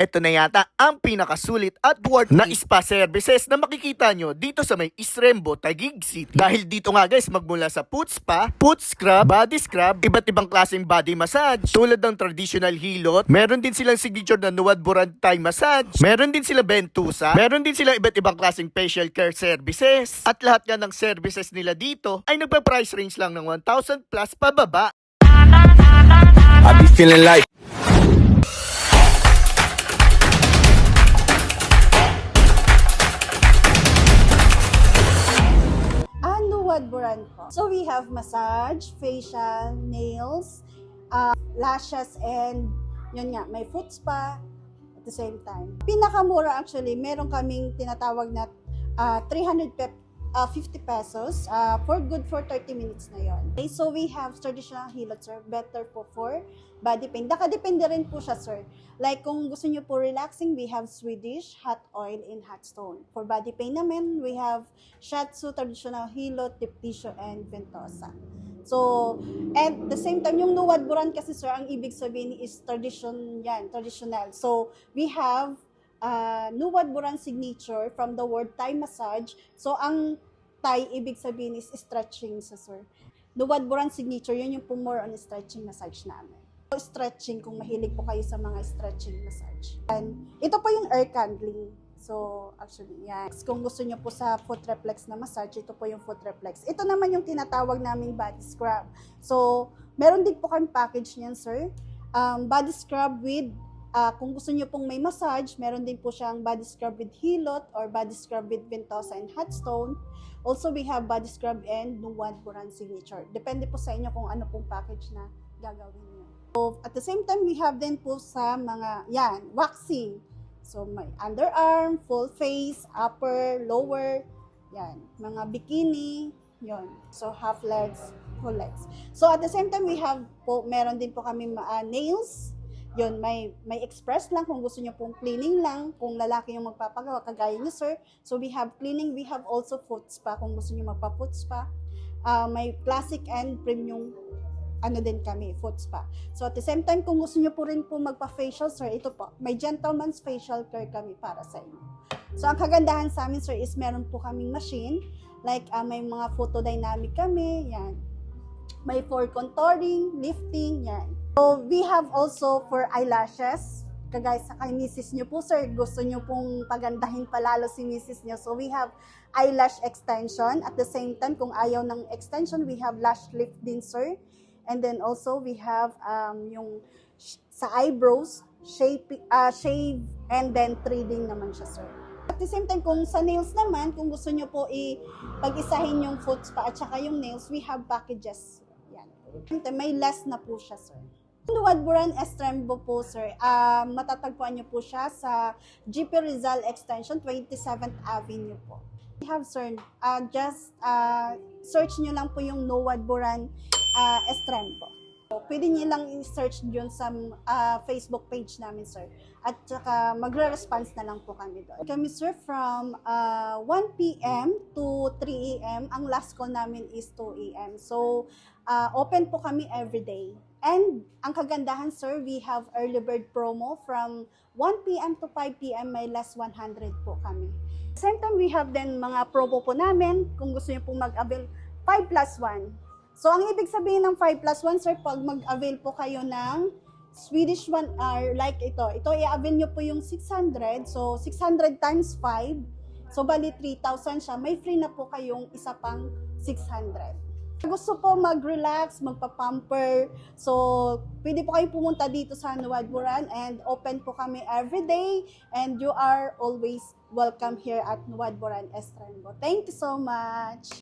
Ito na yata ang pinakasulit at worth na spa services na makikita nyo dito sa may Isrembo, Taguig City. Dahil dito nga guys, magmula sa foot spa, foot scrub, body scrub, iba't ibang klaseng body massage, tulad ng traditional hilot, meron din silang signature na Nuad Buran Thai massage, meron din sila Bentusa, meron din sila iba't ibang klaseng facial care services, at lahat nga ng services nila dito ay nagpa-price range lang ng 1,000 plus pababa. I be feeling like Nuad Buran po. So we have massage, facial, nails, lashes, and yun nga, may foot spa at the same time. Pinakamura actually, meron kaming tinatawag na 350 pesos for good for 30 minutes na yon. Okay, so we have traditional hilot, sir, better po for body pain. Nakadepende rin po siya, sir. Like kung gusto niyo po relaxing, we have Swedish hot oil in hot stone. For body pain naman, we have Shiatsu, traditional hilot, deep tissue, and ventosa. So, at the same time, yung Nuad Buran kasi, sir, ang ibig sabihin is traditional. So, we have Nuad Buran signature from the word Thai massage. So, ang Thai, ibig sabihin is stretching sa, sir. Nuad Buran signature, yun yung po more on stretching massage namin. So, stretching, kung mahilig po kayo sa mga stretching massage. And ito po yung air candling. So, actually, yan. Kung gusto nyo po sa foot reflex na massage, ito po yung foot reflex. Ito naman yung tinatawag naming body scrub. So, meron din po kami package niyan, sir. Body scrub with kung gusto niyo pong may massage, meron din po siyang body scrub with hilot or body scrub with ventosa and hot stone. Also, we have body scrub and Nuad Buran signature. Depende po sa inyo kung ano pong package na gagawin niyo. So, at the same time, we have din po sa mga, waxing. So, may underarm, full face, upper, lower, mga bikini, So, half legs, full legs. So, at the same time, we have po, meron din po kami nails. May express lang kung gusto niyo pong cleaning lang, kung lalaki yung magpapagawa, kagaya niyo, sir. So, we have cleaning, we have also foot spa, kung gusto niyo magpa-foot spa. May classic and premium, din kami, foot spa. So, at the same time, kung gusto niyo po rin po magpa-facial, sir, ito po, may gentleman's facial care kami para sa inyo. So, ang kagandahan sa amin, sir, is meron po kaming machine, like, may mga photodynamic kami, may for contouring, lifting, So, we have also for eyelashes, kagaya sa kay misis nyo po, sir, gusto nyo pong pagandahin palalo si misis nyo. So, we have eyelash extension. At the same time, kung ayaw ng extension, we have lash lift din, sir. And then also, we have yung sa eyebrows, shave and then threading naman siya, sir. At the same time, kung sa nails naman, kung gusto nyo po pag-isahin yung foot spa at saka yung nails, we have packages. May less na po siya, sir. Nuad Buran Estrembo po, sir. Matatagpuan nyo po siya sa GP Rizal Extension, 27th Avenue po. We have, sir, just search nyo lang po yung Nuad Buran Estrembo. Pwede nyo lang i-search dyan sa Facebook page namin, sir. At saka magre-response na lang po kami doon. Kami, sir, from 1 p.m. to 3 a.m. Ang last call namin is 2 a.m. So, open po kami every day. And ang kagandahan, sir, we have early bird promo from 1 p.m. to 5 p.m. May less 100 po kami. Same time, we have then mga promo po namin. Kung gusto niyo pong mag-avail, 5 plus 1. So, ang ibig sabihin ng 5 plus 1, sir, pag mag-avail po kayo ng Swedish 1 hour, like ito i-avail nyo po yung 600. So, 600 times 5. So, bali 3,000 siya. May free na po kayong isa pang 600. Gusto po mag-relax, magpa-pamper. So, pwede po kayo pumunta dito sa Nuad Buran and open po kami every day. And you are always welcome here at Nuad Buran Estrembo. Thank you so much!